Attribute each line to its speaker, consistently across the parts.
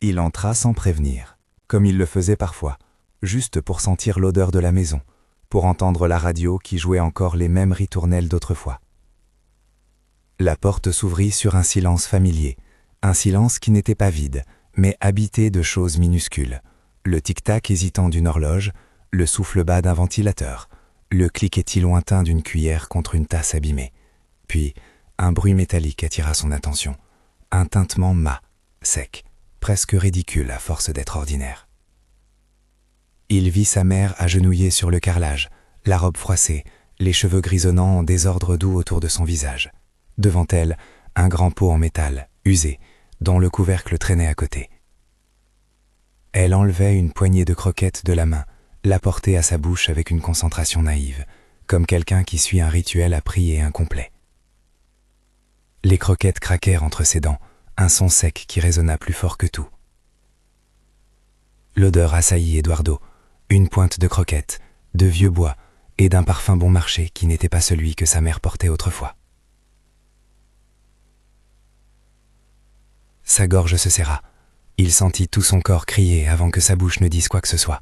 Speaker 1: Il entra sans prévenir, comme il le faisait parfois, juste pour sentir l'odeur de la maison, pour entendre la radio qui jouait encore les mêmes ritournelles d'autrefois. La porte s'ouvrit sur un silence familier, un silence qui n'était pas vide, mais habité de choses minuscules. Le tic-tac hésitant d'une horloge, le souffle bas d'un ventilateur, le cliquetis lointain d'une cuillère contre une tasse abîmée. Puis, un bruit métallique attira son attention, un tintement mat, sec, presque ridicule à force d'être ordinaire. Il vit sa mère agenouillée sur le carrelage, la robe froissée, les cheveux grisonnants en désordre doux autour de son visage. Devant elle, un grand pot en métal, usé, dont le couvercle traînait à côté. Elle enlevait une poignée de croquettes de la main, la portait à sa bouche avec une concentration naïve, comme quelqu'un qui suit un rituel appris et incomplet. Les croquettes craquèrent entre ses dents, un son sec qui résonna plus fort que tout. L'odeur assaillit Eduardo, une pointe de croquettes, de vieux bois et d'un parfum bon marché qui n'était pas celui que sa mère portait autrefois. Sa gorge se serra. Il sentit tout son corps crier avant que sa bouche ne dise quoi que ce soit.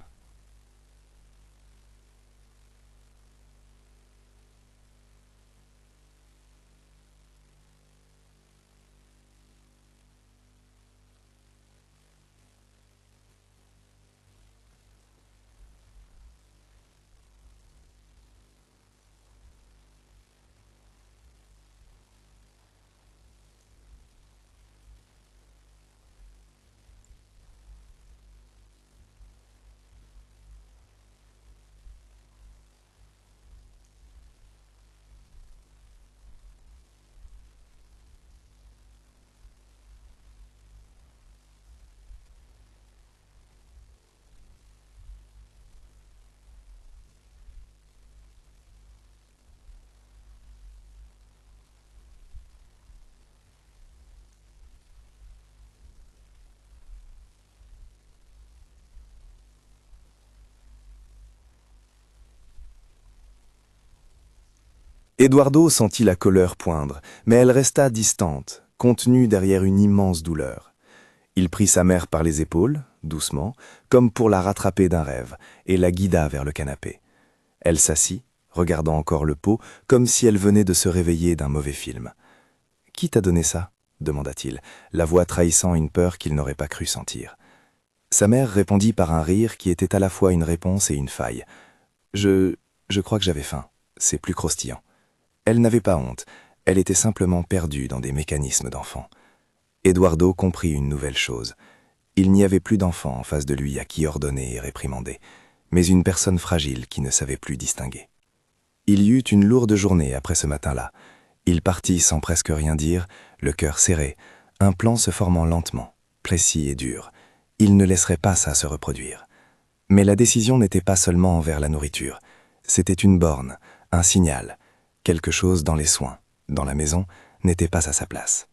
Speaker 2: Eduardo sentit la colère poindre, mais elle resta distante, contenue derrière une immense douleur. Il prit sa mère par les épaules, doucement, comme pour la rattraper d'un rêve, et la guida vers le canapé. Elle s'assit, regardant encore le pot, comme si elle venait de se réveiller d'un mauvais film. « Qui t'a donné ça ?» demanda-t-il, la voix trahissant une peur qu'il n'aurait pas cru sentir. Sa mère répondit par un rire qui était à la fois une réponse et une faille. « Je crois que j'avais faim. C'est plus croustillant. » Elle n'avait pas honte, elle était simplement perdue dans des mécanismes d'enfant. Eduardo comprit une nouvelle chose. Il n'y avait plus d'enfant en face de lui à qui ordonner et réprimander, mais une personne fragile qui ne savait plus distinguer. Il y eut une lourde journée après ce matin-là. Il partit sans presque rien dire, le cœur serré, un plan se formant lentement, précis et dur. Il ne laisserait pas ça se reproduire. Mais la décision n'était pas seulement envers la nourriture. C'était une borne, un signal. Quelque chose dans les soins, dans la maison, n'était pas à sa place.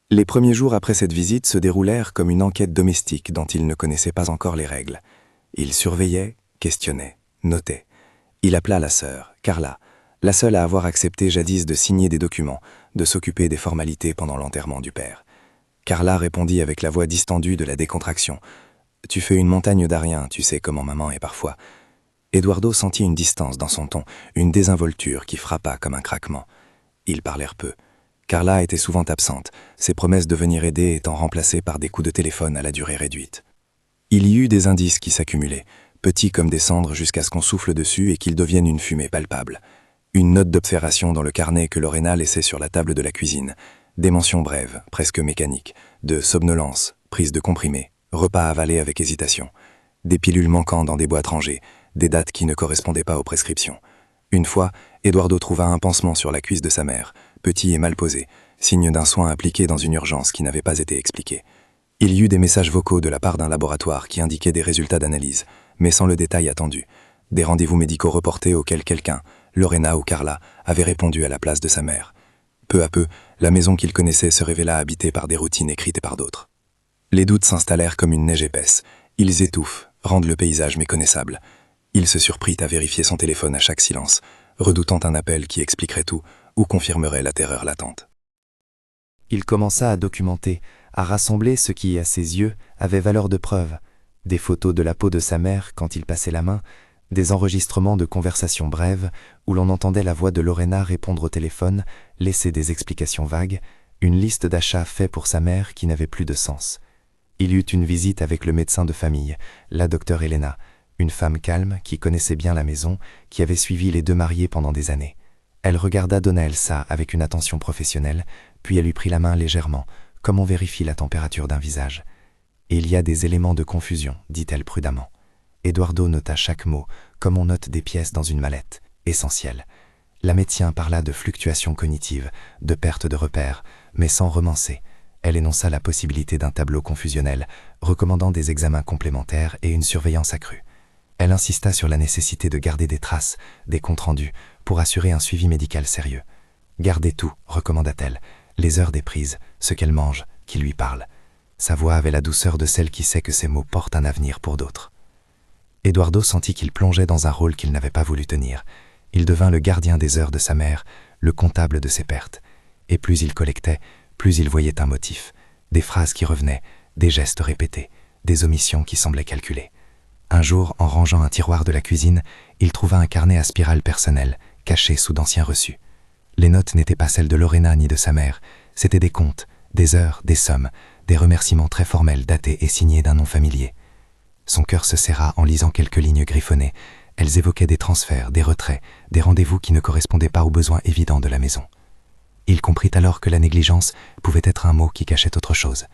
Speaker 2: Les premiers jours après cette visite se déroulèrent comme une enquête domestique dont il ne connaissait pas encore les règles. Il surveillait, questionnait, notait. Il appela la sœur, Carla, la seule à avoir accepté jadis de signer des documents, de s'occuper des formalités pendant l'enterrement du père. Carla répondit avec la voix distendue de la décontraction. « Tu fais une montagne d'Ariens, tu sais comment maman est parfois. » Eduardo sentit une distance dans son ton, une désinvolture qui frappa comme un craquement. Ils parlèrent peu. Carla était souvent absente, ses promesses de venir aider étant remplacées par des coups de téléphone à la durée réduite. Il y eut des indices qui s'accumulaient, petits comme des cendres jusqu'à ce qu'on souffle dessus et qu'ils deviennent une fumée palpable. Une note d'observation dans le carnet que Lorena laissait sur la table de la cuisine. Des mentions brèves, presque mécaniques, de somnolence, prise de comprimés, repas avalés avec hésitation. Des pilules manquant dans des boîtes rangées, des dates qui ne correspondaient pas aux prescriptions. Une fois, Eduardo trouva un pansement sur la cuisse de sa mère, petit et mal posé, signe d'un soin appliqué dans une urgence qui n'avait pas été expliquée. Il y eut des messages vocaux de la part d'un laboratoire qui indiquaient des résultats d'analyse, mais sans le détail attendu. Des rendez-vous médicaux reportés auxquels quelqu'un, Lorena ou Carla, avait répondu à la place de sa mère. Peu à peu, la maison qu'il connaissait se révéla habitée par des routines écrites par d'autres. Les doutes s'installèrent comme une neige épaisse. Ils étouffent, rendent le paysage méconnaissable. Il se surprit à vérifier son téléphone à chaque silence, redoutant un appel qui expliquerait tout ou confirmerait la terreur latente.
Speaker 1: Il commença à documenter, a rassemblé ce qui, à ses yeux, avait valeur de preuve. Des photos de la peau de sa mère quand il passait la main, des enregistrements de conversations brèves où l'on entendait la voix de Lorena répondre au téléphone, laisser des explications vagues, une liste d'achats faits pour sa mère qui n'avait plus de sens. Il eut une visite avec le médecin de famille, la docteure Elena, une femme calme qui connaissait bien la maison, qui avait suivi les deux mariés pendant des années. Elle regarda Donna Elsa avec une attention professionnelle, puis elle lui prit la main légèrement, comme on vérifie la température d'un visage. « Il y a des éléments de confusion, dit-elle prudemment. Eduardo nota chaque mot, comme on note des pièces dans une mallette, essentielles. La médecin parla de fluctuations cognitives, de perte de repères, mais sans romancer. Elle énonça la possibilité d'un tableau confusionnel, recommandant des examens complémentaires et une surveillance accrue. Elle insista sur la nécessité de garder des traces, des comptes rendus, pour assurer un suivi médical sérieux. Gardez tout, recommanda-t-elle, les heures des prises, ce qu'elle mange, qui lui parle. Sa voix avait la douceur de celle qui sait que ses mots portent un avenir pour d'autres. Eduardo sentit qu'il plongeait dans un rôle qu'il n'avait pas voulu tenir. Il devint le gardien des heures de sa mère, le comptable de ses pertes. Et plus il collectait, plus il voyait un motif, des phrases qui revenaient, des gestes répétés, des omissions qui semblaient calculées. Un jour, en rangeant un tiroir de la cuisine, il trouva un carnet à spirale personnel, caché sous d'anciens reçus. Les notes n'étaient pas celles de Lorena ni de sa mère, c'étaient des comptes, des heures, des sommes, des remerciements très formels datés et signés d'un nom familier. Son cœur se serra en lisant quelques lignes griffonnées. Elles évoquaient des transferts, des retraits, des rendez-vous qui ne correspondaient pas aux besoins évidents de la maison. Il comprit alors que la négligence pouvait être un mot qui cachait autre chose.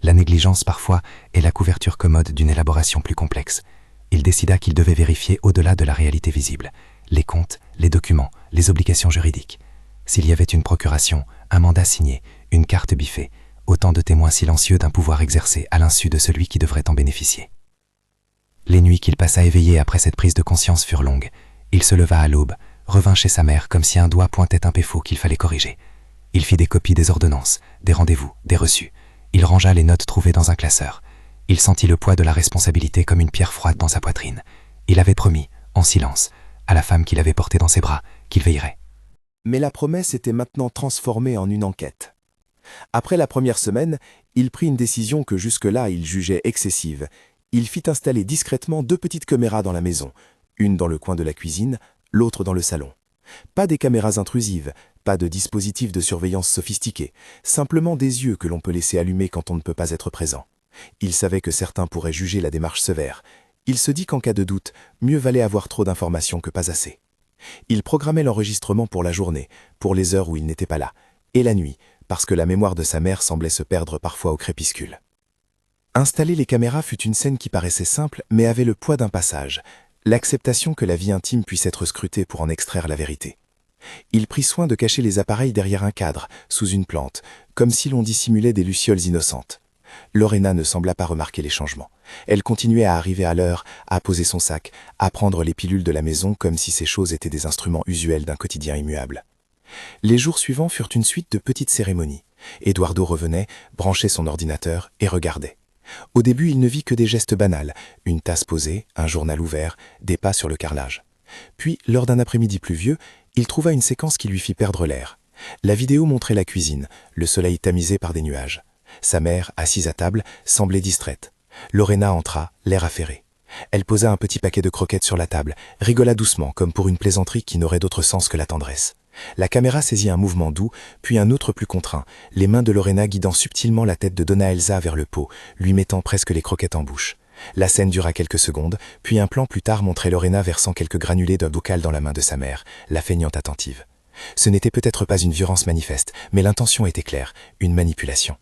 Speaker 1: La négligence, parfois, est la couverture commode d'une élaboration plus complexe. Il décida qu'il devait vérifier au-delà de la réalité visible, les comptes, les documents, les obligations juridiques. S'il y avait une procuration, un mandat signé, une carte biffée, autant de témoins silencieux d'un pouvoir exercé à l'insu de celui qui devrait en bénéficier. Les nuits qu'il passa éveillé après cette prise de conscience furent longues. Il se leva à l'aube, revint chez sa mère comme si un doigt pointait un péfot qu'il fallait corriger. Il fit des copies des ordonnances, des rendez-vous, des reçus. Il rangea les notes trouvées dans un classeur. Il sentit le poids de la responsabilité comme une pierre froide dans sa poitrine. Il avait promis, en silence, à la femme qu'il avait portée dans ses bras, qu'il veillerait.
Speaker 2: Mais la promesse était maintenant transformée en une enquête. Après la première semaine, il prit une décision que jusque-là il jugeait excessive. Il fit installer discrètement 2 petites caméras dans la maison, une dans le coin de la cuisine, l'autre dans le salon. Pas des caméras intrusives, pas de dispositifs de surveillance sophistiqués, simplement des yeux que l'on peut laisser allumer quand on ne peut pas être présent. Il savait que certains pourraient juger la démarche sévère. Il se dit qu'en cas de doute, mieux valait avoir trop d'informations que pas assez. Il programmait l'enregistrement pour la journée, pour les heures où il n'était pas là, et la nuit, parce que la mémoire de sa mère semblait se perdre parfois au crépuscule. Installer les caméras fut une scène qui paraissait simple, mais avait le poids d'un passage, l'acceptation que la vie intime puisse être scrutée pour en extraire la vérité. Il prit soin de cacher les appareils derrière un cadre, sous une plante, comme si l'on dissimulait des lucioles innocentes. Lorena ne sembla pas remarquer les changements. Elle continuait à arriver à l'heure, à poser son sac, à prendre les pilules de la maison comme si ces choses étaient des instruments usuels d'un quotidien immuable. Les jours suivants furent une suite de petites cérémonies. Eduardo revenait, branchait son ordinateur et regardait. Au début, il ne vit que des gestes banals, une tasse posée, un journal ouvert, des pas sur le carrelage. Puis, lors d'un après-midi pluvieux, il trouva une séquence qui lui fit perdre l'air. La vidéo montrait la cuisine, le soleil tamisé par des nuages. Sa mère, assise à table, semblait distraite. Lorena entra, l'air affairé. Elle posa un petit paquet de croquettes sur la table, rigola doucement, comme pour une plaisanterie qui n'aurait d'autre sens que la tendresse. La caméra saisit un mouvement doux, puis un autre plus contraint, les mains de Lorena guidant subtilement la tête de Donna Elsa vers le pot, lui mettant presque les croquettes en bouche. La scène dura quelques secondes, puis un plan plus tard montrait Lorena versant quelques granulés d'un bocal dans la main de sa mère, la feignant attentive. Ce n'était peut-être pas une violence manifeste, mais l'intention était claire, une manipulation.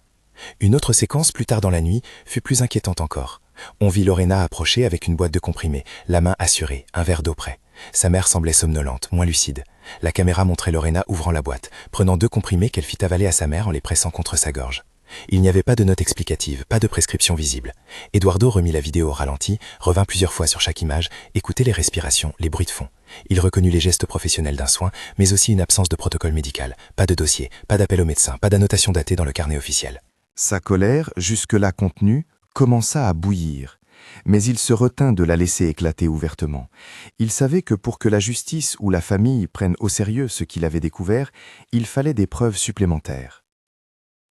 Speaker 2: Une autre séquence, plus tard dans la nuit, fut plus inquiétante encore. On vit Lorena approcher avec une boîte de comprimés, la main assurée, un verre d'eau près. Sa mère semblait somnolente, moins lucide. La caméra montrait Lorena ouvrant la boîte, prenant 2 comprimés qu'elle fit avaler à sa mère en les pressant contre sa gorge. Il n'y avait pas de note explicative, pas de prescription visible. Eduardo remit la vidéo au ralenti, revint plusieurs fois sur chaque image, écoutait les respirations, les bruits de fond. Il reconnut les gestes professionnels d'un soin, mais aussi une absence de protocole médical. Pas de dossier, pas d'appel au médecin, pas d'annotation datée dans le carnet officiel.
Speaker 3: Sa colère, jusque-là contenue, commença à bouillir, mais il se retint de la laisser éclater ouvertement. Il savait que pour que la justice ou la famille prennent au sérieux ce qu'il avait découvert, il fallait des preuves supplémentaires.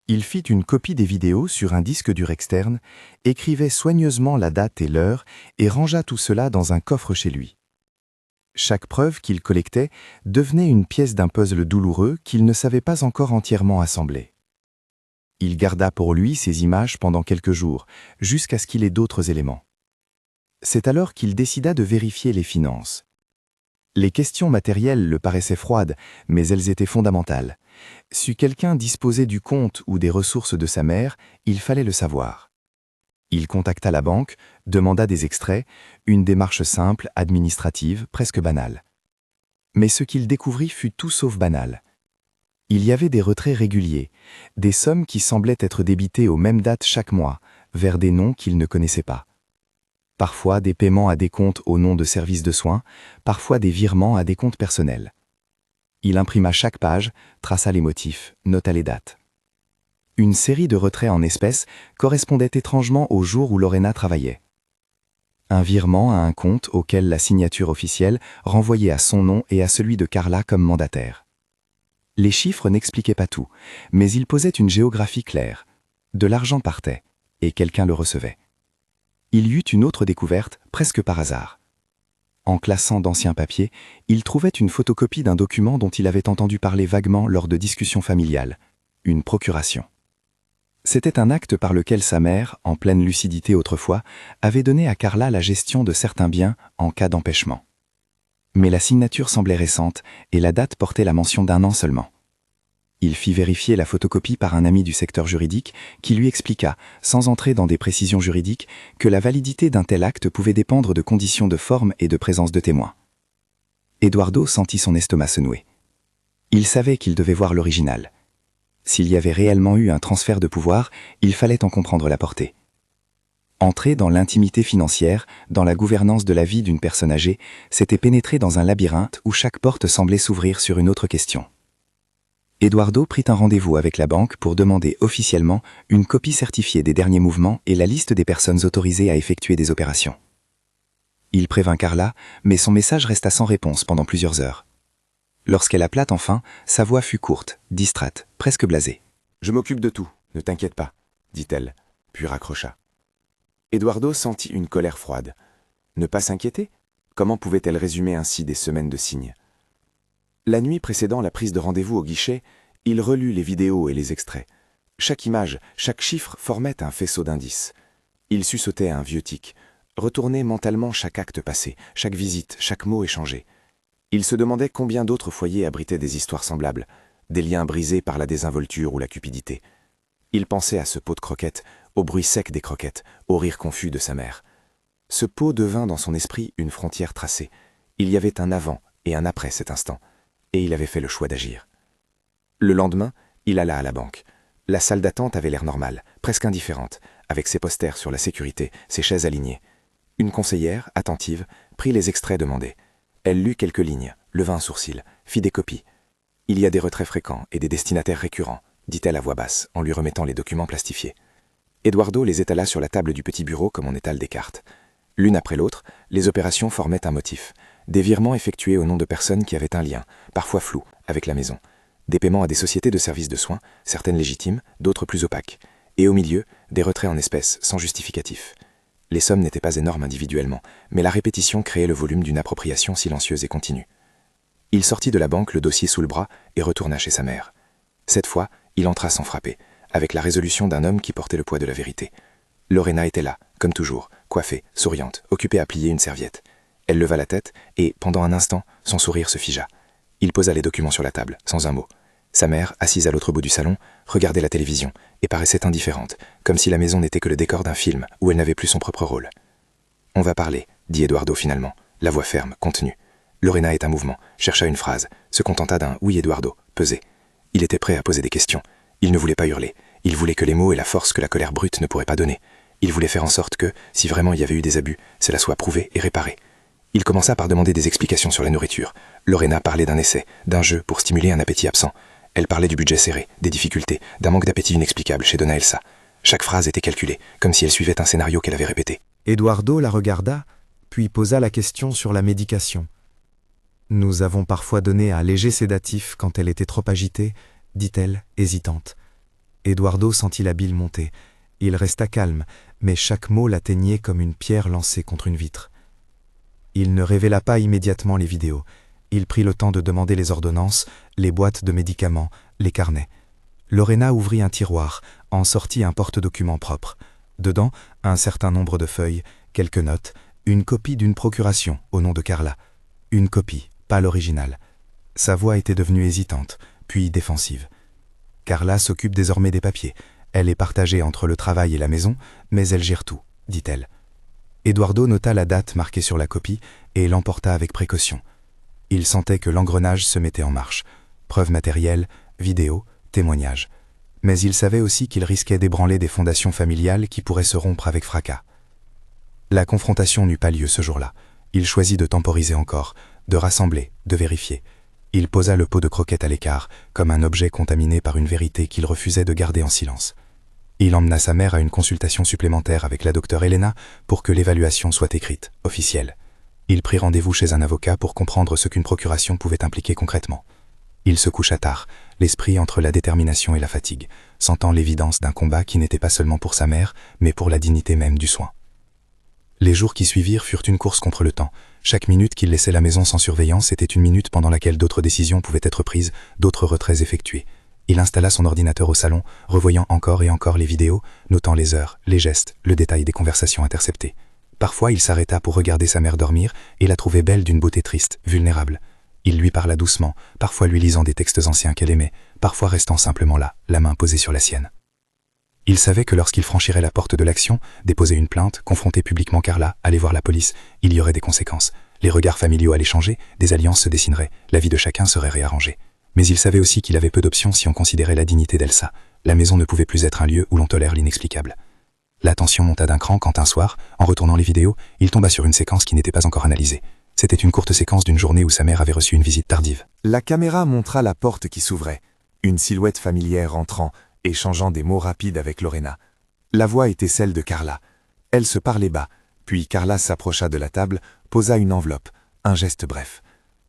Speaker 3: Il fit une copie des vidéos sur un disque dur externe, écrivait soigneusement la date et l'heure et rangea tout cela dans un coffre chez lui. Chaque preuve qu'il collectait devenait une pièce d'un puzzle douloureux qu'il ne savait pas encore entièrement assembler. Il garda pour lui ces images pendant quelques jours, jusqu'à ce qu'il ait d'autres éléments. C'est alors qu'il décida de vérifier les finances. Les questions matérielles le paraissaient froides, mais elles étaient fondamentales. Si quelqu'un disposait du compte ou des ressources de sa mère, il fallait le savoir. Il contacta la banque, demanda des extraits, une démarche simple, administrative, presque banale. Mais ce qu'il découvrit fut tout sauf banal. Il y avait des retraits réguliers, des sommes qui semblaient être débitées aux mêmes dates chaque mois, vers des noms qu'il ne connaissait pas. Parfois des paiements à des comptes au nom de services de soins, parfois des virements à des comptes personnels. Il imprima chaque page, traça les motifs, nota les dates. Une série de retraits en espèces correspondait étrangement au jour où Lorena travaillait. Un virement à un compte auquel la signature officielle renvoyait à son nom et à celui de Carla comme mandataire. Les chiffres n'expliquaient pas tout, mais ils posaient une géographie claire. De l'argent partait, et quelqu'un le recevait. Il y eut une autre découverte, presque par hasard. En classant d'anciens papiers, il trouvait une photocopie d'un document dont il avait entendu parler vaguement lors de discussions familiales, une procuration. C'était un acte par lequel sa mère, en pleine lucidité autrefois, avait donné à Carla la gestion de certains biens en cas d'empêchement. Mais la signature semblait récente et la date portait la mention d'1 an seulement. Il fit vérifier la photocopie par un ami du secteur juridique qui lui expliqua, sans entrer dans des précisions juridiques, que la validité d'un tel acte pouvait dépendre de conditions de forme et de présence de témoins. Eduardo sentit son estomac se nouer. Il savait qu'il devait voir l'original. S'il y avait réellement eu un transfert de pouvoir, il fallait en comprendre la portée. Entrer dans l'intimité financière, dans la gouvernance de la vie d'une personne âgée, c'était pénétrer dans un labyrinthe où chaque porte semblait s'ouvrir sur une autre question. Eduardo prit un rendez-vous avec la banque pour demander officiellement une copie certifiée des derniers mouvements et la liste des personnes autorisées à effectuer des opérations. Il prévint Carla, mais son message resta sans réponse pendant plusieurs heures. Lorsqu'elle appela enfin, sa voix fut courte, distraite, presque blasée.
Speaker 2: « Je m'occupe de tout, ne t'inquiète pas, dit-elle, puis raccrocha. Eduardo sentit une colère froide. Ne pas s'inquiéter? Comment pouvait-elle résumer ainsi des semaines de signes? La nuit précédant la prise de rendez-vous au guichet, il relut les vidéos et les extraits. Chaque image, chaque chiffre formait un faisceau d'indices. Il sursautait un vieux tic, retournait mentalement chaque acte passé, chaque visite, chaque mot échangé. Il se demandait combien d'autres foyers abritaient des histoires semblables, des liens brisés par la désinvolture ou la cupidité. Il pensait à ce pot de croquettes, au bruit sec des croquettes, au rire confus de sa mère. Ce pot devint dans son esprit une frontière tracée. Il y avait un avant et un après cet instant. Et il avait fait le choix d'agir. Le lendemain, il alla à la banque. La salle d'attente avait l'air normale, presque indifférente, avec ses posters sur la sécurité, ses chaises alignées. Une conseillère, attentive, prit les extraits demandés. Elle lut quelques lignes, leva un sourcil, fit des copies. « Il y a des retraits fréquents et des destinataires récurrents », dit-elle à voix basse, en lui remettant les documents plastifiés. Eduardo les étala sur la table du petit bureau comme on étale des cartes. L'une après l'autre, les opérations formaient un motif. Des virements effectués au nom de personnes qui avaient un lien, parfois flou, avec la maison. Des paiements à des sociétés de services de soins, certaines légitimes, d'autres plus opaques. Et au milieu, des retraits en espèces, sans justificatif. Les sommes n'étaient pas énormes individuellement, mais la répétition créait le volume d'une appropriation silencieuse et continue. Il sortit de la banque le dossier sous le bras et retourna chez sa mère. Cette fois, il entra sans frapper, avec la résolution d'un homme qui portait le poids de la vérité. Lorena était là, comme toujours, coiffée, souriante, occupée à plier une serviette. Elle leva la tête et, pendant un instant, son sourire se figea. Il posa les documents sur la table, sans un mot. Sa mère, assise à l'autre bout du salon, regardait la télévision et paraissait indifférente, comme si la maison n'était que le décor d'un film où elle n'avait plus son propre rôle. « On va parler », dit Eduardo finalement, la voix ferme, contenue. Lorena est un mouvement, chercha une phrase, se contenta d'un « oui Eduardo », pesé. Il était prêt à poser des questions. Il ne voulait pas hurler. Il voulait que les mots et la force que la colère brute ne pourrait pas donner. Il voulait faire en sorte que, si vraiment il y avait eu des abus, cela soit prouvé et réparé. Il commença par demander des explications sur la nourriture. Lorena parlait d'un essai, d'un jeu pour stimuler un appétit absent. Elle parlait du budget serré, des difficultés, d'un manque d'appétit inexplicable chez Donna Elsa. Chaque phrase était calculée, comme si elle suivait un scénario qu'elle avait répété.
Speaker 1: Eduardo la regarda, puis posa la question sur la médication. « Nous avons parfois donné un léger sédatif quand elle était trop agitée, dit-elle, hésitante. Eduardo sentit la bile monter. Il resta calme, mais chaque mot l'atteignait comme une pierre lancée contre une vitre. Il ne révéla pas immédiatement les vidéos. Il prit le temps de demander les ordonnances, les boîtes de médicaments, les carnets. Lorena ouvrit un tiroir, en sortit un porte-document propre. Dedans, un certain nombre de feuilles, quelques notes, une copie d'une procuration au nom de Carla. Une copie, pas l'original. Sa voix était devenue hésitante, puis défensive. Carla s'occupe désormais des papiers. Elle est partagée entre le travail et la maison, mais elle gère tout, dit-elle. Eduardo nota la date marquée sur la copie et l'emporta avec précaution. Il sentait que l'engrenage se mettait en marche. Preuves matérielles, vidéos, témoignages. Mais il savait aussi qu'il risquait d'ébranler des fondations familiales qui pourraient se rompre avec fracas. La confrontation n'eut pas lieu ce jour-là. Il choisit de temporiser encore, de rassembler, de vérifier. Il posa le pot de croquettes à l'écart, comme un objet contaminé par une vérité qu'il refusait de garder en silence. Il emmena sa mère à une consultation supplémentaire avec la docteure Elena pour que l'évaluation soit écrite, officielle. Il prit rendez-vous chez un avocat pour comprendre ce qu'une procuration pouvait impliquer concrètement. Il se coucha tard, l'esprit entre la détermination et la fatigue, sentant l'évidence d'un combat qui n'était pas seulement pour sa mère, mais pour la dignité même du soin. Les jours qui suivirent furent une course contre le temps. Chaque minute qu'il laissait la maison sans surveillance était une minute pendant laquelle d'autres décisions pouvaient être prises, d'autres retraits effectués. Il installa son ordinateur au salon, revoyant encore et encore les vidéos, notant les heures, les gestes, le détail des conversations interceptées. Parfois, il s'arrêta pour regarder sa mère dormir et la trouvait belle d'une beauté triste, vulnérable. Il lui parla doucement, parfois lui lisant des textes anciens qu'elle aimait, parfois restant simplement là, la main posée sur la sienne. Il savait que lorsqu'il franchirait la porte de l'action, déposer une plainte, confronter publiquement Carla, aller voir la police, il y aurait des conséquences. Les regards familiaux allaient changer, des alliances se dessineraient, la vie de chacun serait réarrangée. Mais il savait aussi qu'il avait peu d'options si on considérait la dignité d'Elsa. La maison ne pouvait plus être un lieu où l'on tolère l'inexplicable. La tension monta d'un cran quand un soir, en retournant les vidéos, il tomba sur une séquence qui n'était pas encore analysée. C'était une courte séquence d'une journée où sa mère avait reçu une visite tardive.
Speaker 2: La caméra montra la porte qui s'ouvrait, une silhouette familière entrant, échangeant des mots rapides avec Lorena. La voix était celle de Carla. Elle se parlait bas, puis Carla s'approcha de la table, posa une enveloppe, un geste bref.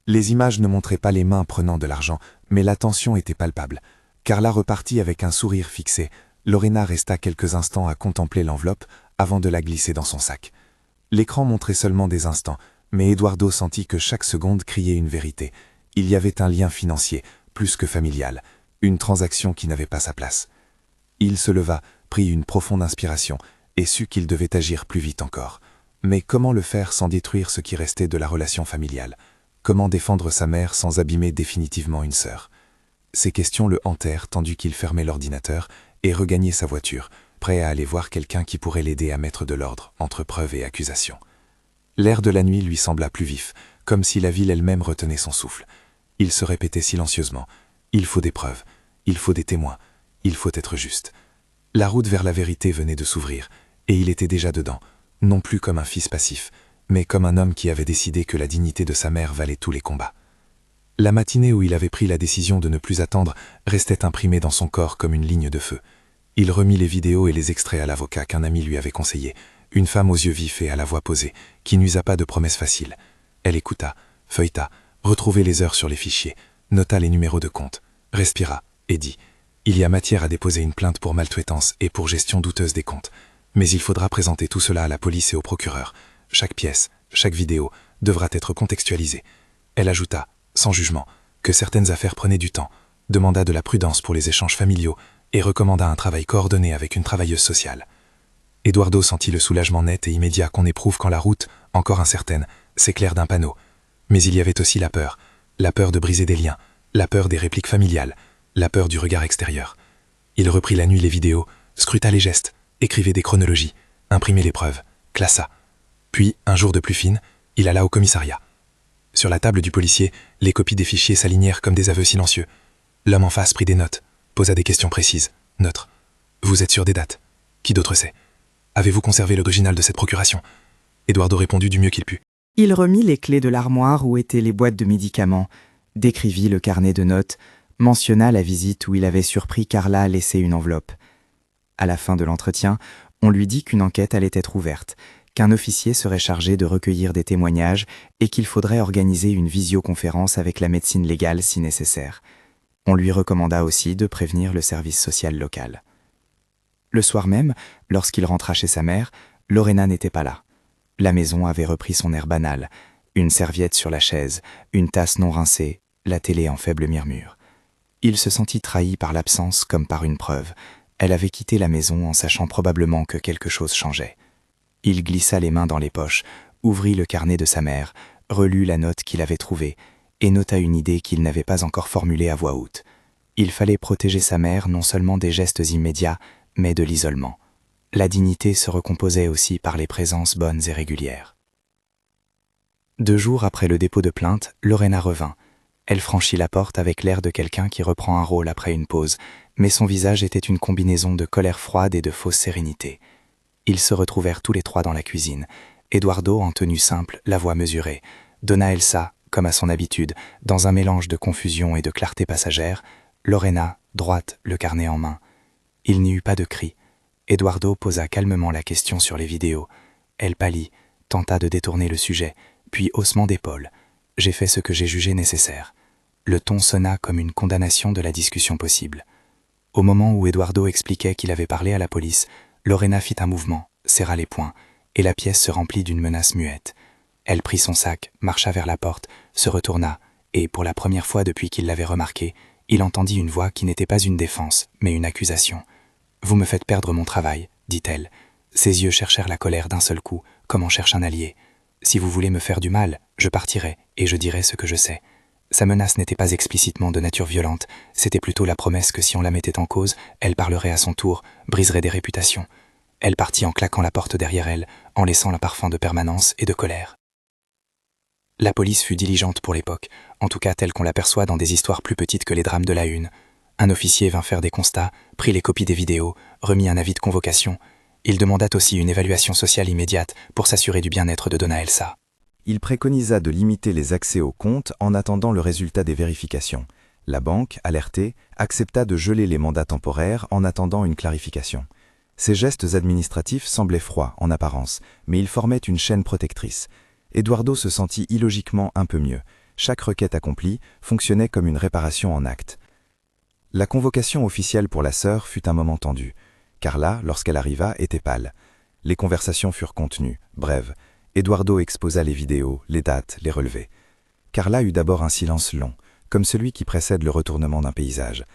Speaker 2: Les images ne montraient pas les mains prenant de l'argent, mais la tension était palpable. Carla repartit avec un sourire fixé. Lorena resta quelques instants à contempler l'enveloppe avant de la glisser dans son sac. L'écran montrait seulement des instants, mais Eduardo sentit que chaque seconde criait une vérité. Il y avait un lien financier, plus que familial, une transaction qui n'avait pas sa place. Il se leva, prit une profonde inspiration et sut qu'il devait agir plus vite encore. Mais comment le faire sans détruire ce qui restait de la relation familiale ? Comment défendre sa mère sans abîmer définitivement une sœur ? Ces questions le hantèrent tandis qu'il fermait l'ordinateur et regagnait sa voiture, prêt à aller voir quelqu'un qui pourrait l'aider à mettre de l'ordre entre preuves et accusations. L'air de la nuit lui sembla plus vif, comme si la ville elle-même retenait son souffle. Il se répétait silencieusement « Il faut des preuves, il faut des témoins, il faut être juste ». La route vers la vérité venait de s'ouvrir, et il était déjà dedans, non plus comme un fils passif, mais comme un homme qui avait décidé que la dignité de sa mère valait tous les combats. La matinée où il avait pris la décision de ne plus attendre restait imprimée dans son corps comme une ligne de feu. Il remit les vidéos et les extraits à l'avocat qu'un ami lui avait conseillé, une femme aux yeux vifs et à la voix posée, qui n'usa pas de promesses faciles. Elle écouta, feuilleta, retrouvait les heures sur les fichiers, nota les numéros de compte, respira et dit « Il y a matière à déposer une plainte pour maltraitance et pour gestion douteuse des comptes, mais il faudra présenter tout cela à la police et au procureur. Chaque pièce, chaque vidéo devra être contextualisée. » Elle ajouta, sans jugement, que certaines affaires prenaient du temps, demanda de la prudence pour les échanges familiaux et recommanda un travail coordonné avec une travailleuse sociale. Eduardo sentit le soulagement net et immédiat qu'on éprouve quand la route, encore incertaine, s'éclaire d'un panneau. Mais il y avait aussi la peur de briser des liens, la peur des répliques familiales, la peur du regard extérieur. Il reprit la nuit les vidéos, scruta les gestes, écrivait des chronologies, imprimait les preuves, classa. Puis, un jour de pluie fine, il alla au commissariat. Sur la table du policier, les copies des fichiers s'alignèrent comme des aveux silencieux. L'homme en face prit des notes, posa des questions précises, neutres. « Vous êtes sûr des dates ? Qui d'autre sait ? Avez-vous conservé l'original de cette procuration ?» Eduardo répondit du mieux qu'il put.
Speaker 4: Il remit les clés de l'armoire où étaient les boîtes de médicaments, décrivit le carnet de notes, mentionna la visite où il avait surpris Carla laisser une enveloppe. À la fin de l'entretien, on lui dit qu'une enquête allait être ouverte, qu'un officier serait chargé de recueillir des témoignages et qu'il faudrait organiser une visioconférence avec la médecine légale si nécessaire. On lui recommanda aussi de prévenir le service social local. Le soir même, lorsqu'il rentra chez sa mère, Lorena n'était pas là. La maison avait repris son air banal. Une serviette sur la chaise, une tasse non rincée, la télé en faible murmure. Il se sentit trahi par l'absence comme par une preuve. Elle avait quitté la maison en sachant probablement que quelque chose changeait. Il glissa les mains dans les poches, ouvrit le carnet de sa mère, relut la note qu'il avait trouvée et nota une idée qu'il n'avait pas encore formulée à voix haute. Il fallait protéger sa mère non seulement des gestes immédiats, mais de l'isolement. La dignité se recomposait aussi par les présences bonnes et régulières. 2 jours après le dépôt de plainte, Lorena revint. Elle franchit la porte avec l'air de quelqu'un qui reprend un rôle après une pause, mais son visage était une combinaison de colère froide et de fausse sérénité. Ils se retrouvèrent tous les 3 dans la cuisine. Eduardo en tenue simple, la voix mesurée. Donna Elsa, comme à son habitude, dans un mélange de confusion et de clarté passagère. Lorena, droite, le carnet en main. Il n'y eut pas de cri. Eduardo posa calmement la question sur les vidéos. Elle pâlit, tenta de détourner le sujet, puis haussement d'épaule. J'ai fait ce que j'ai jugé nécessaire. Le ton sonna comme une condamnation de la discussion possible. Au moment où Eduardo expliquait qu'il avait parlé à la police, Lorena fit un mouvement, serra les poings, et la pièce se remplit d'une menace muette. Elle prit son sac, marcha vers la porte, se retourna, et pour la première fois depuis qu'il l'avait remarqué, il entendit une voix qui n'était pas une défense, mais une accusation. « Vous me faites perdre mon travail », dit-elle. Ses yeux cherchèrent la colère d'un seul coup, comme on cherche un allié. « Si vous voulez me faire du mal, je partirai, et je dirai ce que je sais. » Sa menace n'était pas explicitement de nature violente, c'était plutôt la promesse que si on la mettait en cause, elle parlerait à son tour, briserait des réputations. Elle partit en claquant la porte derrière elle, en laissant un parfum de permanence et de colère. La police fut diligente pour l'époque, en tout cas telle qu'on l'aperçoit dans des histoires plus petites que les drames de la une. Un officier vint faire des constats, prit les copies des vidéos, remit un avis de convocation. Il demanda aussi une évaluation sociale immédiate pour s'assurer du bien-être de Donna Elsa.
Speaker 3: Il préconisa de limiter les accès aux comptes en attendant le résultat des vérifications. La banque, alertée, accepta de geler les mandats temporaires en attendant une clarification. Ces gestes administratifs semblaient froids en apparence, mais ils formaient une chaîne protectrice. Eduardo se sentit illogiquement un peu mieux. Chaque requête accomplie fonctionnait comme une réparation en acte. La convocation officielle pour la sœur fut un moment tendu. Carla, lorsqu'elle arriva, était pâle. Les conversations furent contenues, brèves. Eduardo exposa les vidéos, les dates, les relevés. Carla eut d'abord un silence long, comme celui qui précède le retournement d'un paysage.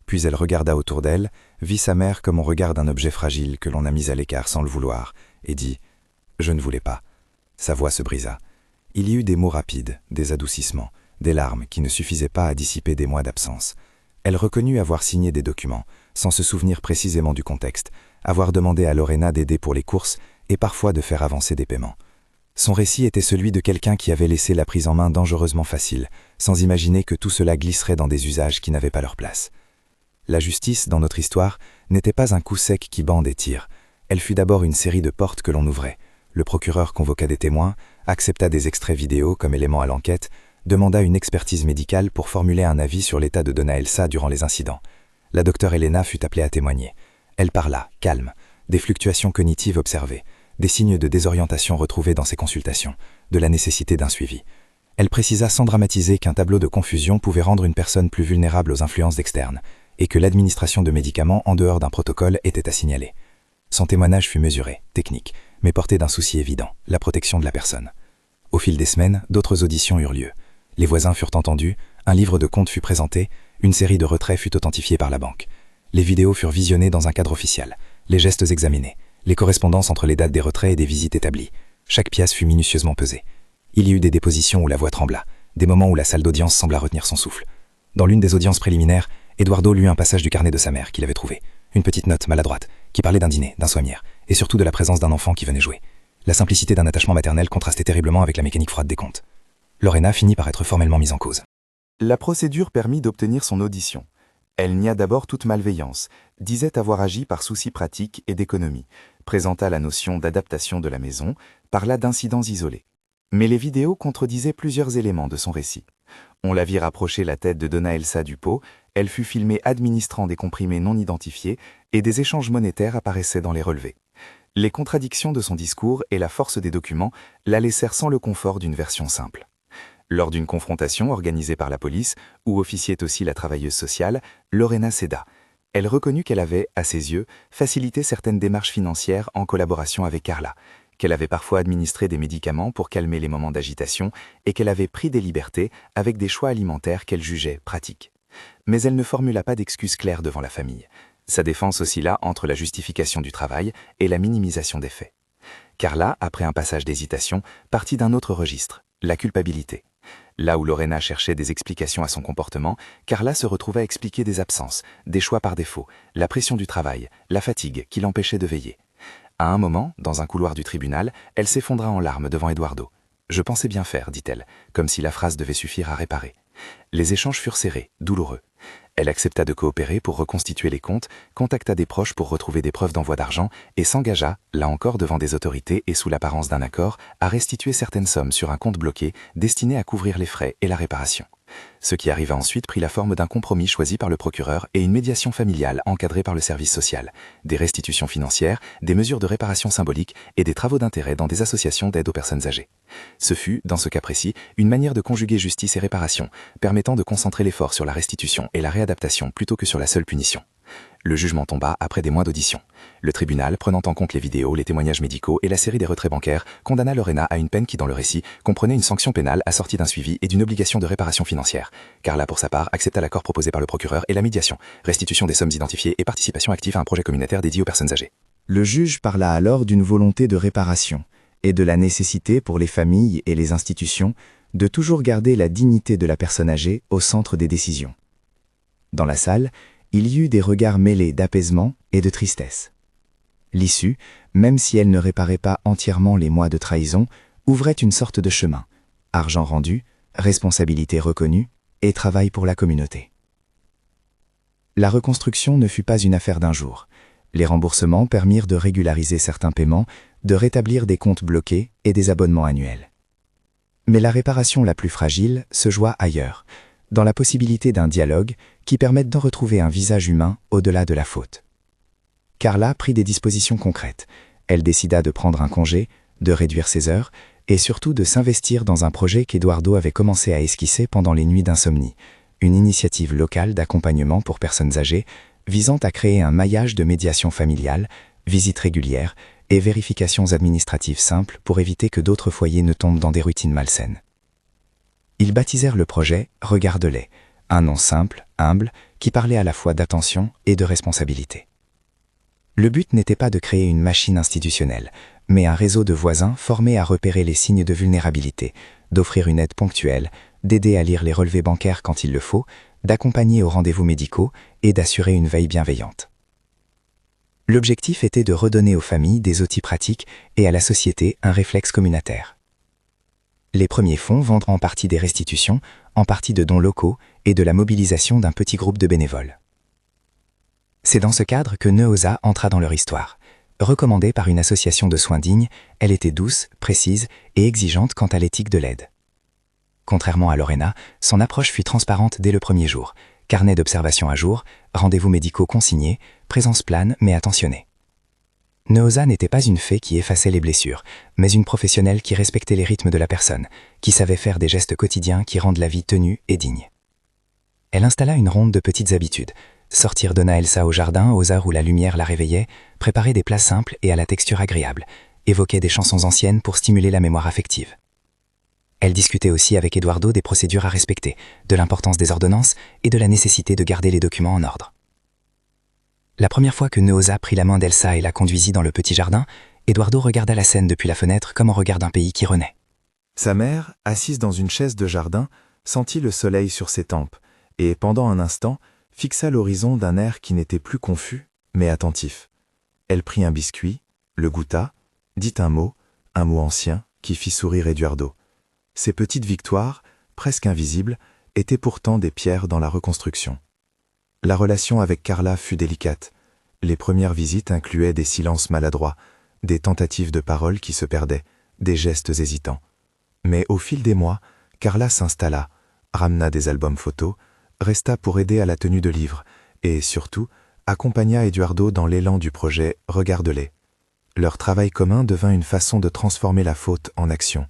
Speaker 3: Puis elle regarda autour d'elle, vit sa mère comme on regarde un objet fragile que l'on a mis à l'écart sans le vouloir, et dit « Je ne voulais pas ». Sa voix se brisa. Il y eut des mots rapides, des adoucissements, des larmes qui ne suffisaient pas à dissiper des mois d'absence. Elle reconnut avoir signé des documents, sans se souvenir précisément du contexte, avoir demandé à Lorena d'aider pour les courses et parfois de faire avancer des paiements. Son récit était celui de quelqu'un qui avait laissé la prise en main dangereusement facile, sans imaginer que tout cela glisserait dans des usages qui n'avaient pas leur place. La justice, dans notre histoire, n'était pas un coup sec qui bande et tire. Elle fut d'abord une série de portes que l'on ouvrait. Le procureur convoqua des témoins, accepta des extraits vidéo comme éléments à l'enquête, demanda une expertise médicale pour formuler un avis sur l'état de Donna Elsa durant les incidents. La docteure Elena fut appelée à témoigner. Elle parla, calme, des fluctuations cognitives observées, des signes de désorientation retrouvés dans ses consultations, de la nécessité d'un suivi. Elle précisa sans dramatiser qu'un tableau de confusion pouvait rendre une personne plus vulnérable aux influences externes, et que l'administration de médicaments en dehors d'un protocole était à signaler. Son témoignage fut mesuré, technique, mais porté d'un souci évident, la protection de la personne. Au fil des semaines, d'autres auditions eurent lieu. Les voisins furent entendus, un livre de comptes fut présenté, une série de retraits fut authentifiée par la banque. Les vidéos furent visionnées dans un cadre officiel, les gestes examinés, les correspondances entre les dates des retraits et des visites établies. Chaque pièce fut minutieusement pesée. Il y eut des dépositions où la voix trembla, des moments où la salle d'audience sembla retenir son souffle. Dans l'une des audiences préliminaires, Eduardo lut un passage du carnet de sa mère qu'il avait trouvé, une petite note maladroite, qui parlait d'un dîner, d'un soimière, et surtout de la présence d'un enfant qui venait jouer. La simplicité d'un attachement maternel contrastait terriblement avec la mécanique froide des comptes. Lorena finit par être formellement mise en cause.
Speaker 2: La procédure permit d'obtenir son audition. Elle nia d'abord toute malveillance, disait avoir agi par souci pratique et d'économie, présenta la notion d'adaptation de la maison, parla d'incidents isolés. Mais les vidéos contredisaient plusieurs éléments de son récit. On la vit rapprocher la tête de Donna Elsa du pot, elle fut filmée administrant des comprimés non identifiés et des échanges monétaires apparaissaient dans les relevés. Les contradictions de son discours et la force des documents la laissèrent sans le confort d'une version simple. Lors d'une confrontation organisée par la police, où officiait aussi la travailleuse sociale, Lorena céda.
Speaker 3: Elle reconnut qu'elle avait, à ses yeux, facilité certaines démarches financières en collaboration avec Carla, qu'elle avait parfois administré des médicaments pour calmer les moments d'agitation et qu'elle avait pris des libertés avec des choix alimentaires qu'elle jugeait pratiques. Mais elle ne formula pas d'excuses claires devant la famille. Sa défense oscilla entre la justification du travail et la minimisation des faits. Carla, après un passage d'hésitation, partit d'un autre registre, la culpabilité. Là où Lorena cherchait des explications à son comportement, Carla se retrouvait à expliquer des absences, des choix par défaut, la pression du travail, la fatigue qui l'empêchait de veiller. À un moment, dans un couloir du tribunal, elle s'effondra en larmes devant Eduardo. « Je pensais bien faire », dit-elle, comme si la phrase devait suffire à réparer. Les échanges furent serrés, douloureux. Elle accepta de coopérer pour reconstituer les comptes, contacta des proches pour retrouver des preuves d'envoi d'argent et s'engagea, là encore devant des autorités et sous l'apparence d'un accord, à restituer certaines sommes sur un compte bloqué destiné à couvrir les frais et la réparation. Ce qui arriva ensuite prit la forme d'un compromis choisi par le procureur et une médiation familiale encadrée par le service social, des restitutions financières, des mesures de réparation symbolique et des travaux d'intérêt dans des associations d'aide aux personnes âgées. Ce fut, dans ce cas précis, une manière de conjuguer justice et réparation, permettant de concentrer l'effort sur la restitution et la réadaptation plutôt que sur la seule punition. Le jugement tomba après des mois d'audition. Le tribunal, prenant en compte les vidéos, les témoignages médicaux et la série des retraits bancaires, condamna Lorena à une peine qui, dans le récit, comprenait une sanction pénale assortie d'un suivi et d'une obligation de réparation financière. Carla, pour sa part, accepta l'accord proposé par le procureur et la médiation, restitution des sommes identifiées et participation active à un projet communautaire dédié aux personnes âgées.
Speaker 4: Le juge parla alors d'une volonté de réparation et de la nécessité pour les familles et les institutions de toujours garder la dignité de la personne âgée au centre des décisions. Dans la salle, il y eut des regards mêlés d'apaisement et de tristesse. L'issue, même si elle ne réparait pas entièrement les mois de trahison, ouvrait une sorte de chemin. Argent rendu, responsabilité reconnue et travail pour la communauté. La reconstruction ne fut pas une affaire d'un jour. Les remboursements permirent de régulariser certains paiements, de rétablir des comptes bloqués et des abonnements annuels. Mais la réparation la plus fragile se joua ailleurs, dans la possibilité d'un dialogue qui permette d'en retrouver un visage humain au-delà de la faute. Carla prit des dispositions concrètes. Elle décida de prendre un congé, de réduire ses heures et surtout de s'investir dans un projet qu'Eduardo avait commencé à esquisser pendant les nuits d'insomnie, une initiative locale d'accompagnement pour personnes âgées visant à créer un maillage de médiation familiale, visites régulières et vérifications administratives simples pour éviter que d'autres foyers ne tombent dans des routines malsaines. Ils baptisèrent le projet « Regarde-les », un nom simple, humble, qui parlait à la fois d'attention et de responsabilité. Le but n'était pas de créer une machine institutionnelle, mais un réseau de voisins formés à repérer les signes de vulnérabilité, d'offrir une aide ponctuelle, d'aider à lire les relevés bancaires quand il le faut, d'accompagner aux rendez-vous médicaux et d'assurer une veille bienveillante. L'objectif était de redonner aux familles des outils pratiques et à la société un réflexe communautaire. Les premiers fonds vendent en partie des restitutions, en partie de dons locaux et de la mobilisation d'un petit groupe de bénévoles. C'est dans ce cadre que Neosa entra dans leur histoire. Recommandée par une association de soins dignes, elle était douce, précise et exigeante quant à l'éthique de l'aide. Contrairement à Lorena, son approche fut transparente dès le premier jour. Carnet d'observation à jour, rendez-vous médicaux consignés, présence plane mais attentionnée. Neosa n'était pas une fée qui effaçait les blessures, mais une professionnelle qui respectait les rythmes de la personne, qui savait faire des gestes quotidiens qui rendent la vie tenue et digne. Elle installa une ronde de petites habitudes. Sortir Donna Elsa au jardin aux heures où la lumière la réveillait, préparer des plats simples et à la texture agréable, évoquer des chansons anciennes pour stimuler la mémoire affective. Elle discutait aussi avec Eduardo des procédures à respecter, de l'importance des ordonnances et de la nécessité de garder les documents en ordre. La première fois que Neosa prit la main d'Elsa et la conduisit dans le petit jardin, Eduardo regarda la scène depuis la fenêtre comme on regarde un pays qui renaît.
Speaker 2: Sa mère, assise dans une chaise de jardin, sentit le soleil sur ses tempes et, pendant un instant, fixa l'horizon d'un air qui n'était plus confus, mais attentif. Elle prit un biscuit, le goûta, dit un mot ancien, qui fit sourire Eduardo. Ces petites victoires, presque invisibles, étaient pourtant des pierres dans la reconstruction. La relation avec Carla fut délicate. Les premières visites incluaient des silences maladroits, des tentatives de parole qui se perdaient, des gestes hésitants. Mais au fil des mois, Carla s'installa, ramena des albums photos, resta pour aider à la tenue de livres et, surtout, accompagna Eduardo dans l'élan du projet « Regarde-les ». Leur travail commun devint une façon de transformer la faute en action.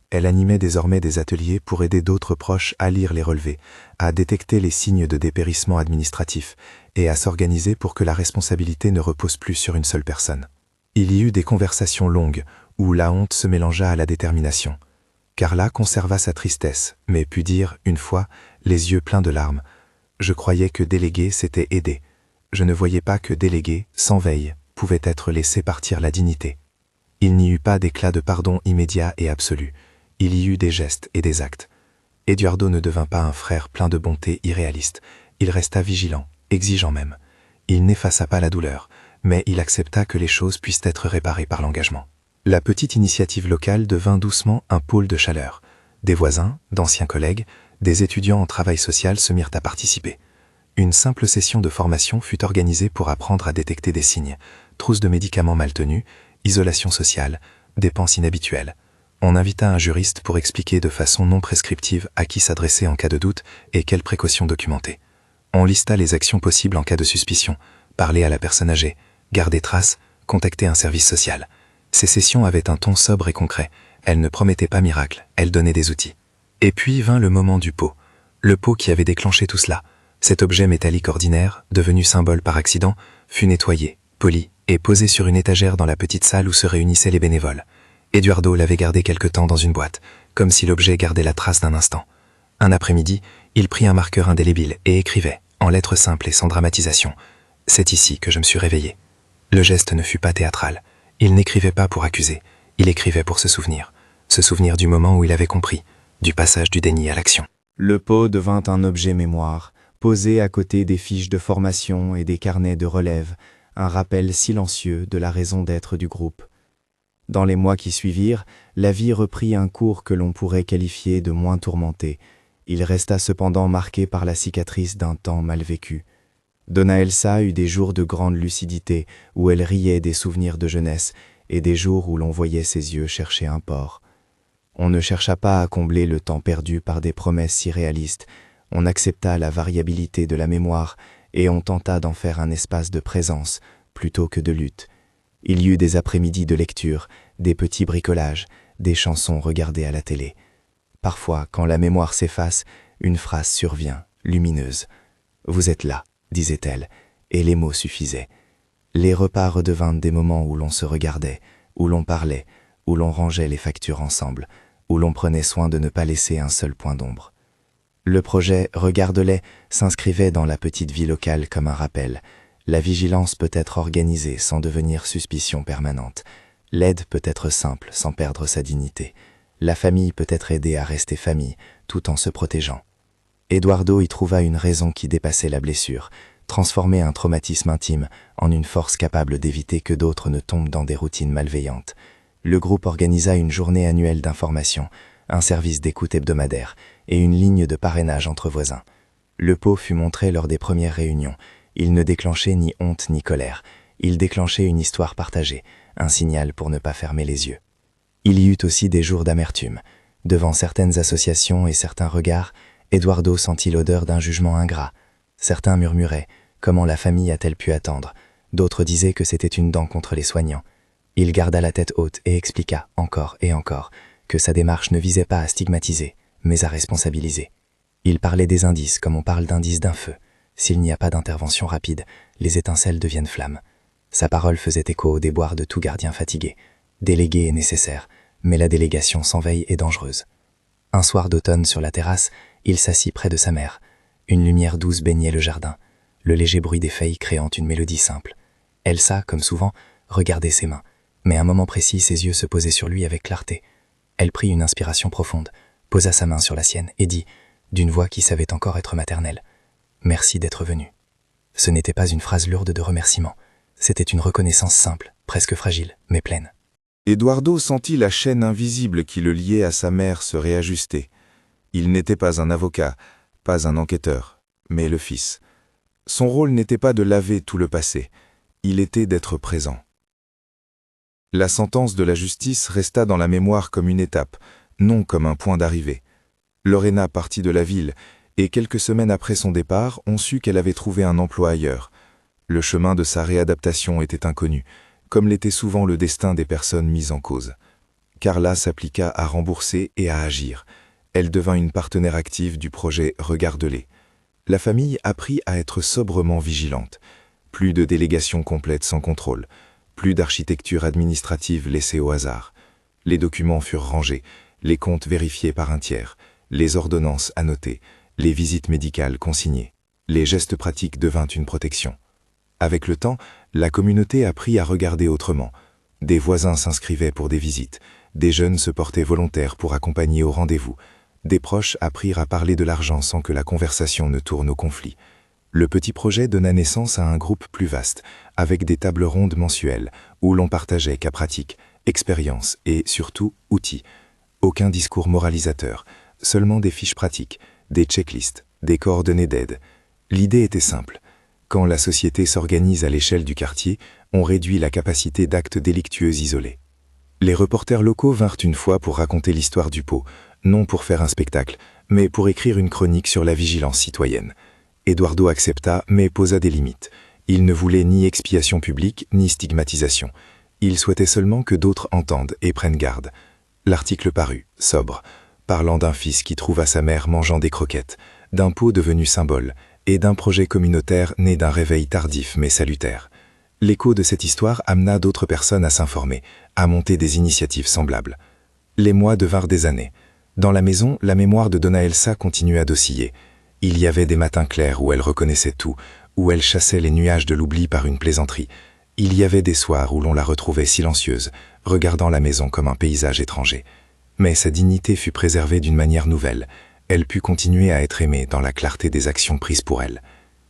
Speaker 3: Elle animait désormais des ateliers pour aider d'autres proches à lire les relevés, à détecter les signes de dépérissement administratif et à s'organiser pour que la responsabilité ne repose plus sur une seule personne. Il y eut des conversations longues où la honte se mélangea à la détermination. Carla conserva sa tristesse, mais put dire, une fois, les yeux pleins de larmes, « Je croyais que déléguer, c'était aider. Je ne voyais pas que déléguer, sans veille, pouvait être laissé partir la dignité. » Il n'y eut pas d'éclat de pardon immédiat et absolu. Il y eut des gestes et des actes. Eduardo ne devint pas un frère plein de bonté irréaliste. Il resta vigilant, exigeant même. Il n'effaça pas la douleur, mais il accepta que les choses puissent être réparées par l'engagement. La petite initiative locale devint doucement un pôle de chaleur. Des voisins, d'anciens collègues, des étudiants en travail social se mirent à participer. Une simple session de formation fut organisée pour apprendre à détecter des signes, trousse de médicaments mal tenus, isolation sociale, dépenses inhabituelles. On invita un juriste pour expliquer de façon non prescriptive à qui s'adresser en cas de doute et quelles précautions documenter. On lista les actions possibles en cas de suspicion, parler à la personne âgée, garder trace, contacter un service social. Ces sessions avaient un ton sobre et concret. Elles ne promettaient pas miracle, elles donnaient des outils. Et puis vint le moment du pot. Le pot qui avait déclenché tout cela. Cet objet métallique ordinaire, devenu symbole par accident, fut nettoyé, poli et posé sur une étagère dans la petite salle où se réunissaient les bénévoles. Eduardo l'avait gardé quelque temps dans une boîte, comme si l'objet gardait la trace d'un instant. Un après-midi, il prit un marqueur indélébile et écrivait, en lettres simples et sans dramatisation, « C'est ici que je me suis réveillé ». Le geste ne fut pas théâtral. Il n'écrivait pas pour accuser, il écrivait pour se souvenir du moment où il avait compris, du passage du déni à l'action.
Speaker 4: Le pot devint un objet mémoire, posé à côté des fiches de formation et des carnets de relève, un rappel silencieux de la raison d'être du groupe. Dans les mois qui suivirent, la vie reprit un cours que l'on pourrait qualifier de moins tourmenté. Il resta cependant marqué par la cicatrice d'un temps mal vécu. Donna Elsa eut des jours de grande lucidité, où elle riait des souvenirs de jeunesse, et des jours où l'on voyait ses yeux chercher un port. On ne chercha pas à combler le temps perdu par des promesses irréalistes, on accepta la variabilité de la mémoire, et on tenta d'en faire un espace de présence, plutôt que de lutte. Il y eut des après-midi de lecture, des petits bricolages, des chansons regardées à la télé. Parfois, quand la mémoire s'efface, une phrase survient, lumineuse. « Vous êtes là », disait-elle, et les mots suffisaient. Les repas redevinrent des moments où l'on se regardait, où l'on parlait, où l'on rangeait les factures ensemble, où l'on prenait soin de ne pas laisser un seul point d'ombre. Le projet « Regarde-les » s'inscrivait dans la petite vie locale comme un rappel. La vigilance peut être organisée sans devenir suspicion permanente. L'aide peut être simple sans perdre sa dignité. La famille peut être aidée à rester famille, tout en se protégeant. Eduardo y trouva une raison qui dépassait la blessure, transformer un traumatisme intime en une force capable d'éviter que d'autres ne tombent dans des routines malveillantes. Le groupe organisa une journée annuelle d'information, un service d'écoute hebdomadaire et une ligne de parrainage entre voisins. Le pot fut montré lors des premières réunions. Il ne déclenchait ni honte ni colère. Il déclenchait une histoire partagée, un signal pour ne pas fermer les yeux. Il y eut aussi des jours d'amertume. Devant certaines associations et certains regards, Eduardo sentit l'odeur d'un jugement ingrat. Certains murmuraient « Comment la famille a-t-elle pu attendre ?» D'autres disaient que c'était une dent contre les soignants. Il garda la tête haute et expliqua, encore et encore, que sa démarche ne visait pas à stigmatiser, mais à responsabiliser. Il parlait des indices comme on parle d'indices d'un feu. S'il n'y a pas d'intervention rapide, les étincelles deviennent flammes. Sa parole faisait écho au déboire de tout gardien fatigué. Déléguer est nécessaire, mais la délégation sans veille est dangereuse. Un soir d'automne sur la terrasse, il s'assit près de sa mère. Une lumière douce baignait le jardin, le léger bruit des feuilles créant une mélodie simple. Elsa, comme souvent, regardait ses mains, mais à un moment précis, ses yeux se posaient sur lui avec clarté. Elle prit une inspiration profonde, posa sa main sur la sienne et dit, d'une voix qui savait encore être maternelle, « Merci d'être venu ». Ce n'était pas une phrase lourde de remerciement, c'était une reconnaissance simple, presque fragile, mais pleine.
Speaker 2: Eduardo sentit la chaîne invisible qui le liait à sa mère se réajuster. Il n'était pas un avocat, pas un enquêteur, mais le fils. Son rôle n'était pas de laver tout le passé, il était d'être présent. La sentence de la justice resta dans la mémoire comme une étape, non comme un point d'arrivée. Lorena partit de la ville, et quelques semaines après son départ, on sut qu'elle avait trouvé un emploi ailleurs. Le chemin de sa réadaptation était inconnu, comme l'était souvent le destin des personnes mises en cause. Carla s'appliqua à rembourser et à agir. Elle devint une partenaire active du projet Regarde-les. La famille apprit à être sobrement vigilante. Plus de délégations complètes sans contrôle, plus d'architecture administrative laissée au hasard. Les documents furent rangés, les comptes vérifiés par un tiers, les ordonnances annotées, les visites médicales consignées. Les gestes pratiques devinrent une protection. Avec le temps, la communauté apprit à regarder autrement. Des voisins s'inscrivaient pour des visites, des jeunes se portaient volontaires pour accompagner au rendez-vous, des proches apprirent à parler de l'argent sans que la conversation ne tourne au conflit. Le petit projet donna naissance à un groupe plus vaste, avec des tables rondes mensuelles, où l'on partageait cas pratiques, expériences et, surtout, outils. Aucun discours moralisateur, seulement des fiches pratiques, des checklists, des coordonnées d'aide. L'idée était simple. Quand la société s'organise à l'échelle du quartier, on réduit la capacité d'actes délictueux isolés. Les reporters locaux vinrent une fois pour raconter l'histoire du pot, non pour faire un spectacle, mais pour écrire une chronique sur la vigilance citoyenne. Eduardo accepta, mais posa des limites. Il ne voulait ni expiation publique, ni stigmatisation. Il souhaitait seulement que d'autres entendent et prennent garde. L'article parut, sobre, parlant d'un fils qui trouva sa mère mangeant des croquettes, d'un pot devenu symbole, et d'un projet communautaire né d'un réveil tardif mais salutaire. L'écho de cette histoire amena d'autres personnes à s'informer, à monter des initiatives semblables. Les mois devinrent des années. Dans la maison, la mémoire de Donna Elsa continua d'osciller. Il y avait des matins clairs où elle reconnaissait tout, où elle chassait les nuages de l'oubli par une plaisanterie. Il y avait des soirs où l'on la retrouvait silencieuse, regardant la maison comme un paysage étranger. Mais sa dignité fut préservée d'une manière nouvelle. Elle put continuer à être aimée dans la clarté des actions prises pour elle.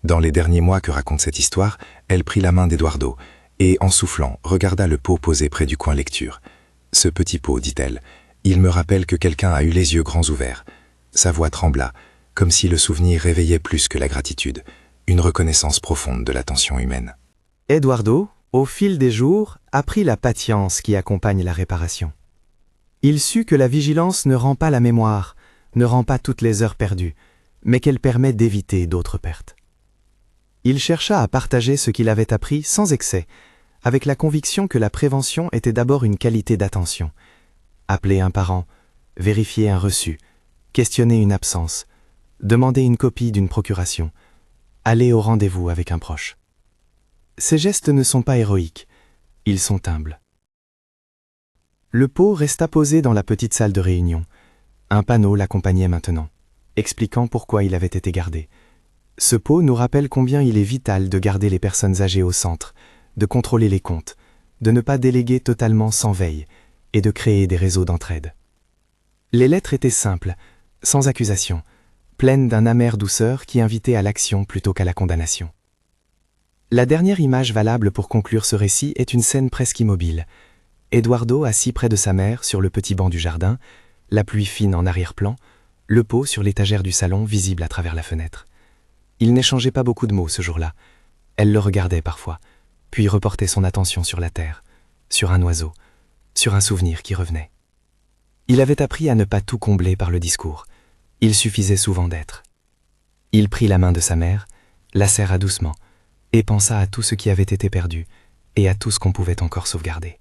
Speaker 2: Dans les derniers mois que raconte cette histoire, elle prit la main d'Eduardo et, en soufflant, regarda le pot posé près du coin lecture. « Ce petit pot, dit-elle, il me rappelle que quelqu'un a eu les yeux grands ouverts. » Sa voix trembla, comme si le souvenir réveillait plus que la gratitude, une reconnaissance profonde de l'attention humaine.
Speaker 4: Eduardo, au fil des jours, apprit la patience qui accompagne la réparation. Il sut que la vigilance ne rend pas la mémoire, ne rend pas toutes les heures perdues, mais qu'elle permet d'éviter d'autres pertes. Il chercha à partager ce qu'il avait appris sans excès, avec la conviction que la prévention était d'abord une qualité d'attention. Appeler un parent, vérifier un reçu, questionner une absence, demander une copie d'une procuration, aller au rendez-vous avec un proche. Ces gestes ne sont pas héroïques, ils sont humbles. Le pot resta posé dans la petite salle de réunion. Un panneau l'accompagnait maintenant, expliquant pourquoi il avait été gardé. Ce pot nous rappelle combien il est vital de garder les personnes âgées au centre, de contrôler les comptes, de ne pas déléguer totalement sans veille et de créer des réseaux d'entraide. Les lettres étaient simples, sans accusation, pleines d'un amère douceur qui invitait à l'action plutôt qu'à la condamnation. La dernière image valable pour conclure ce récit est une scène presque immobile. Eduardo assis près de sa mère sur le petit banc du jardin, la pluie fine en arrière-plan, le pot sur l'étagère du salon visible à travers la fenêtre. Il n'échangeait pas beaucoup de mots ce jour-là. Elle le regardait parfois, puis reportait son attention sur la terre, sur un oiseau, sur un souvenir qui revenait. Il avait appris à ne pas tout combler par le discours. Il suffisait souvent d'être. Il prit la main de sa mère, la serra doucement, et pensa à tout ce qui avait été perdu et à tout ce qu'on pouvait encore sauvegarder.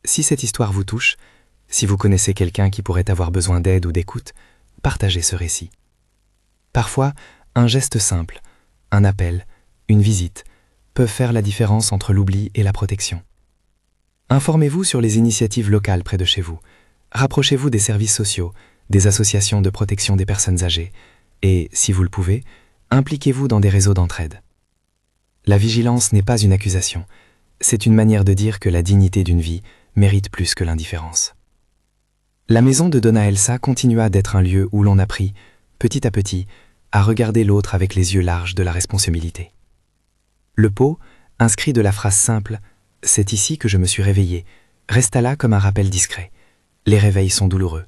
Speaker 4: Si cette histoire vous touche, si vous connaissez quelqu'un qui pourrait avoir besoin d'aide ou d'écoute, partagez ce récit. Parfois, un geste simple, un appel, une visite, peuvent faire la différence entre l'oubli et la protection. Informez-vous sur les initiatives locales près de chez vous. Rapprochez-vous des services sociaux, des associations de protection des personnes âgées et, si vous le pouvez, impliquez-vous dans des réseaux d'entraide. La vigilance n'est pas une accusation, c'est une manière de dire que la dignité d'une vie mérite plus que l'indifférence. La maison de Donna Elsa continua d'être un lieu où l'on apprit, petit à petit, à regarder l'autre avec les yeux larges de la responsabilité. Le pot, inscrit de la phrase simple « C'est ici que je me suis réveillé », resta là comme un rappel discret. Les réveils sont douloureux,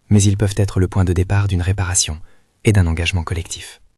Speaker 4: mais ils peuvent être le point de départ d'une réparation et d'un engagement collectif.